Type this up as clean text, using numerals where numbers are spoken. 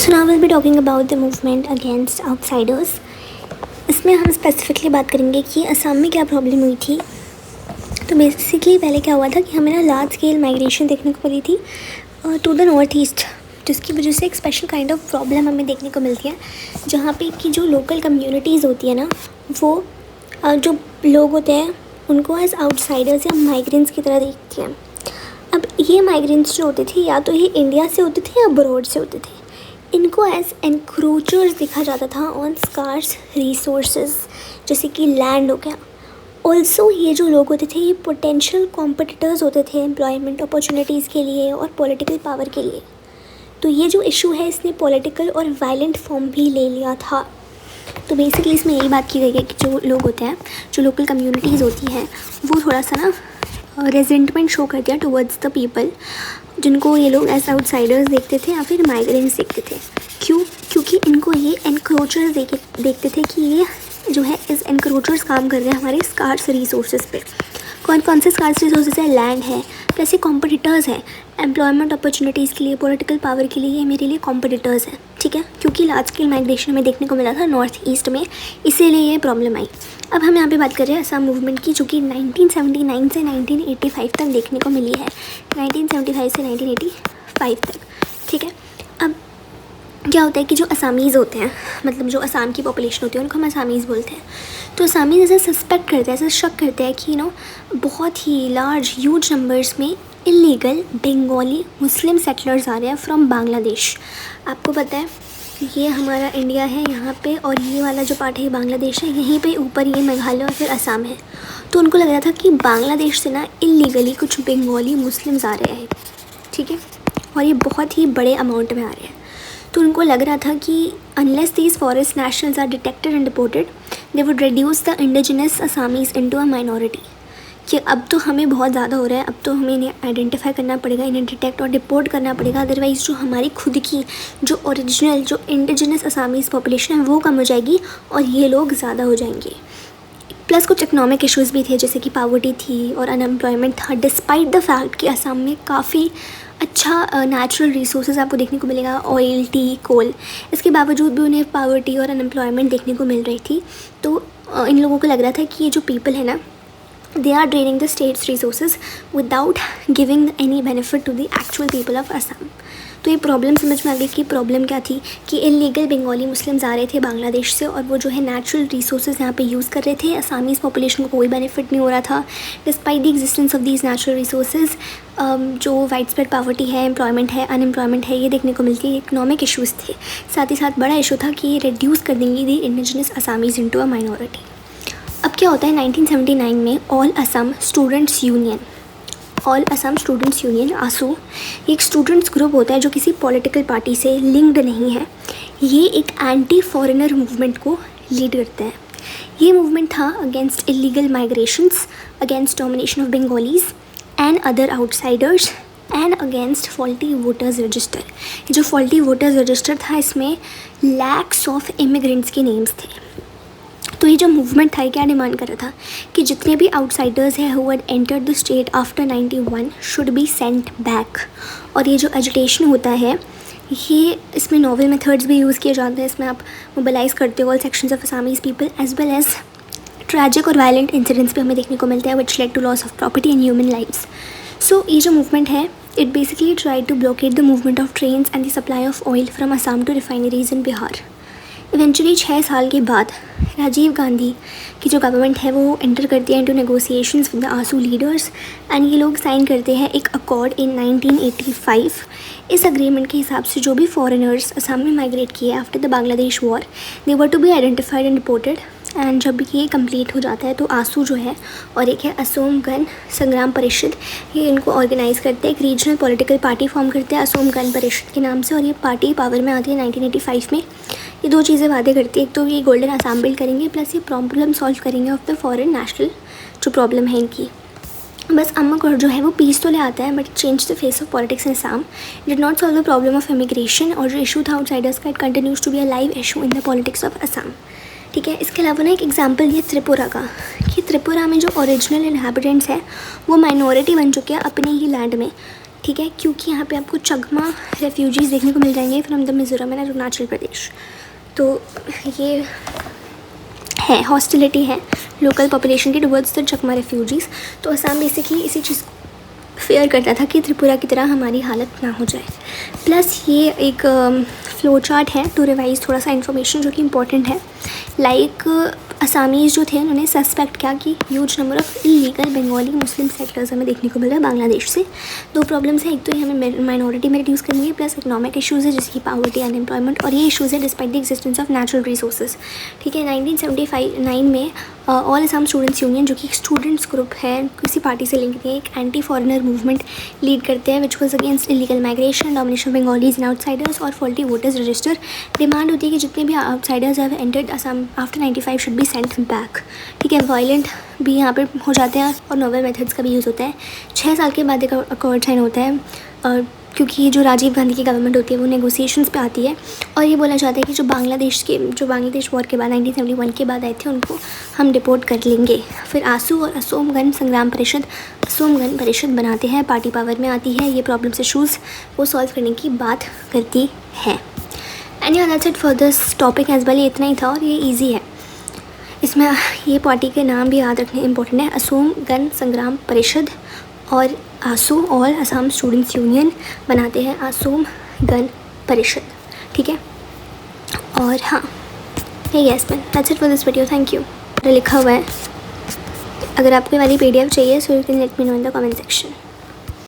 So now we'll be talking about the movement against outsiders. इसमें हम specifically बात करेंगे कि असम में क्या प्रॉब्लम हुई थी. तो बेसिकली पहले क्या हुआ था कि हमें ना लार्ज स्केल माइग्रेशन देखने को मिली थी टू द नॉर्थ ईस्ट, जिसकी वजह से एक स्पेशल काइंड ऑफ प्रॉब्लम हमें देखने को मिलती है, जहाँ पे कि जो लोकल कम्युनिटीज़ होती है ना, वो जो लोग होते हैं उनको एज आउटसाइडर्स या माइग्रेंट्स की तरह देखती हैं. अब ये माइग्रेंट्स जो होते थे या तो ये इंडिया से होते थे या अब्रॉड से होते थे. इनको एज एनक्रोचर्स देखा जाता था ऑन स्कार्स रिसोर्सेज, जैसे कि लैंड हो गया. ऑल्सो ये जो लोग होते थे ये पोटेंशियल कॉम्पिटिटर्स होते थे एम्प्लॉयमेंट अपॉर्चुनिटीज़ के लिए और पॉलिटिकल पावर के लिए. तो ये जो इशू है इसने पॉलिटिकल और वायलेंट फॉर्म भी ले लिया था. तो बेसिकली इसमें यही बात की गई है कि जो लोग होते हैं, जो लोकल कम्युनिटीज़ होती हैं, वो थोड़ा सा ना रेजेंटमेंट शो करते हैं टुवर्ड्स द पीपल, जिनको ये लोग एज आउटसाइडर्स देखते थे या फिर माइग्रेंट्स देखते थे. क्यों? क्योंकि इनको ये एनक्रोचर्स देखते थे कि ये जो है इस एनक्रोचर्स काम कर रहे हैं हमारे स्कार्स रिसोर्सेज पे. कौन कौन से स्कार्स रिसोर्सेज है? लैंड है, प्लस ये कॉम्पिटिटर्स हैं एम्प्लॉयमेंट अपॉर्चुनिटीज़ के लिए, पॉलिटिकल पावर के लिए, ये मेरे लिए कॉम्पिटिटर्स हैं. ठीक है, क्योंकि लार्ज स्केल माइग्रेशन में देखने को मिला था नॉर्थ ईस्ट में, इसीलिए ये प्रॉब्लम आई. अब हम यहाँ पे बात कर रहे हैं असम मूवमेंट की, जो कि 1979 से 1985 तक देखने को मिली है. 1975 से 1985 तक. ठीक है, अब क्या होता है कि जो असामीज़ होते हैं, मतलब जो असम की पॉपुलेशन होती है उनको हम असामीज़ बोलते हैं. तो असामीज़ ऐसे सस्पेक्ट करते हैं, ऐसे शक करते हैं कि बहुत ही लार्ज ह्यूज नंबर्स में इलीगल बंगाली मुस्लिम सेटलर्स आ रहे हैं फ्रॉम बांग्लादेश. आपको पता है ये हमारा इंडिया है यहाँ पे, और ये वाला जो पार्ट है बांग्लादेश है, यहीं पे ऊपर ये मेघालय और फिर असम है. तो उनको लग रहा था कि बांग्लादेश से ना इलीगली कुछ बंगाली मुस्लिम्स आ रहे हैं. ठीक है, और ये बहुत ही बड़े अमाउंट में आ रहे हैं. तो उनको लग रहा था कि unless these foreign nationals are detected and deported, they would reduce the indigenous Assamese into a minority. कि अब तो हमें बहुत ज़्यादा हो रहा है, अब तो हमें इन्हें आइडेंटिफाई करना पड़ेगा, इन्हें डिटेक्ट और डिपोर्ट करना पड़ेगा, अदरवाइज़ जो हमारी खुद की जो ओरिजिनल जो इंडिजिनस असामीज़ पॉपुलेशन है वो कम हो जाएगी और ये लोग ज़्यादा हो जाएंगे. प्लस कुछ इकोनॉमिक इश्यूज़ भी थे, जैसे कि पावर्टी थी और अनएम्प्लॉयमेंट था, डिस्पाइट द फैक्ट कि असम में काफ़ी अच्छा नेचुरल रिसोर्सेज आपको देखने को मिलेगा, ऑयल, टी, कोल. इसके बावजूद भी उन्हें पावर्टी और अनएम्प्लॉयमेंट देखने को मिल रही थी. तो इन लोगों को लग रहा था कि ये जो पीपल है ना, they are draining the state's resources without giving any benefit to the actual people of Assam. तो ये प्रॉब्लम समझ में आ गई कि प्रॉब्लम क्या थी, कि इलीगल बंगाली मुस्लिम्स आ रहे थे बांग्लादेश से और वो जो है नेचुरल रिसोर्सेज यहाँ पे यूज़ कर रहे थे. असामीज़ पॉपुलेशन को कोई बेनिफिट नहीं हो रहा था despite the existence of these natural resources. जो वाइड स्प्रेड पावर्टी है, एम्प्लॉयमेंट है, अनएम्प्लॉयमेंट है, ये देखने को मिलती है. इकोनॉमिक इशूज़ थे, साथ ही साथ बड़ा इशू था कि ये रिड्यूस कर देंगी the indigenous Assamese into a minority. अब क्या होता है 1979 में all Assam students union AASU, एक स्टूडेंट्स ग्रुप होता है जो किसी पॉलिटिकल पार्टी से लिंक्ड नहीं है. ये एक एंटी फॉरेनर मूवमेंट को लीड करते हैं. ये मूवमेंट था against illegal migrations, against domination of Bengalis and other outsiders and against faulty voters register. जो फॉल्टी वोटर्स रजिस्टर था इसमें लैक्स ऑफ इमिग्रेंट्स के नेम्स थे. तो ये जो मूवमेंट था क्या डिमांड कर रहा था कि जितने भी आउटसाइडर्स हैं who had entered the state after 91 should be sent back. और ये जो एजुटेशन होता है, ये इसमें नॉवल मेथड्स भी यूज़ किए जाते हैं. इसमें आप मोबिलाइज़ करते हो all sections of Assamese people as well as tragic और वायलेंट इंसिडेंट्स भी हमें देखने को मिलते हैं which led to loss of property and human lives. So ये जो मूवमेंट है, it basically try to blockade the movement of trains and the supply of oil from Assam to refineries in Bihar. Eventually 6 साल के बाद राजीव गांधी की जो गवर्नमेंट है वो एंटर करती है into negotiations with the AASU leaders and ये लोग साइन करते हैं एक अकॉर्ड इन 1985. इस अग्रीमेंट के हिसाब से जो भी फॉरेनर्स असम में माइग्रेट किए after the Bangladesh war, they were to be identified and reported. And जब ये कंप्लीट हो जाता है तो आसू जो है और एक है असोम गण संग्राम परिषद, ये इनको ऑर्गेनाइज़ करते हैं, एक रीजनल पॉलिटिकल पार्टी फॉर्म करते हैं असोम गण परिषद के नाम से. और ये पार्टी पावर में आती है 1985 में. ये दो चीज़ें वादे करती है, एक तो ये गोल्डन आसाम बिल्ड करेंगे, प्लस ये प्रॉब्लम सॉल्व करेंगे ऑफ द फॉरेन नेशनल जो प्रॉब्लम है इनकी. बस अम्माकोर जो है वो पीस तो ले आता है, but change the face of politics in Assam. Did not solve the problem of immigration, और जो इशू था आउटसाइडर्स का, it continues to be a live issue in the politics of Assam. ठीक है, इसके अलावा ना एक एग्जांपल ये त्रिपुरा का, कि त्रिपुरा में जो ओरिजिनल इन्हेबिटेंट्स हैं वो माइनॉरिटी बन चुके हैं अपने ही लैंड में. ठीक है, क्योंकि यहाँ पे आपको चकमा रेफ्यूजीज़ देखने को मिल जाएंगे from the Mizoram and Arunachal Pradesh. तो ये है हॉस्टिलिटी है लोकल पॉपुलेशन की टुवर्ड्स द चकमा रेफ्यूजीज़। तो असम बेसिकली इसी चीज़ फेयर करता था कि त्रिपुरा की तरह हमारी हालत ना हो जाए। प्लस ये एक फ्लो चार्ट है टू रिवाइज थोड़ा सा इन्फॉर्मेशन जो कि इम्पोर्टेंट है। लाइक असामीज़ जो थे उन्होंने सस्पेक्ट किया कि huge number of illegal Bengali Muslim settlers हमें देखने को मिल रहा है बांग्लादेश से। दो प्रॉब्लम्स हैं, एक तो ये हमें माइनॉरिटी में रिड्यूस करनी है, प्लस इकोनॉमिक इशूज़ है जैसे कि पावर्टी अनएम्प्लॉयमेंट, और ये इशूज़ है despite the existence of natural resources. ठीक है, 1979 में ऑल असम स्टूडेंट्स यूनियन जो कि एक स्टूडेंट्स ग्रुप है, किसी पार्टी से लिंक नहीं है, एक एंटी फॉरेनर मूवमेंट लीड करते हैं which was against illegal migration, domination of Bengalis and outsiders और फॉल्टी वोटर्स रजिस्टर। डिमांड होती है कि जितने भी outsiders have entered Assam after 95 should be sent back. ठीक है, वायलेंट भी यहाँ पर हो जाते हैं और नोवेल मेथड्स का भी यूज़ होता है। 6 साल के बाद एक अकॉर्ड साइन होता है, और क्योंकि जो राजीव गांधी की गवर्नमेंट होती है वो नेगोशिएशंस पे आती है, और ये बोला जाता है कि जो बांग्लादेश वॉर के बाद 1971 के बाद आए थे उनको हम डिपोर्ट कर लेंगे। फिर आसू और असोम गण संग्राम परिषद असोम गण परिषद बनाते हैं, पार्टी पावर में आती है, ये प्रॉब्लम्स इशूज़ को सॉल्व करने की बात करती है। एंड या that's it for this topic as well. ये इतना ही था और ये ईजी है। इसमें ये पार्टी के नाम भी याद रखने इम्पोर्टेंट है, असोम गण संग्राम परिषद, और आसू और असम स्टूडेंट्स यूनियन बनाते हैं असोम गण परिषद। ठीक है, और हाँ yes man that's it for this video, thank you. लिखा हुआ है, अगर आपको वाली PDF चाहिए so you can let me know in the comment section.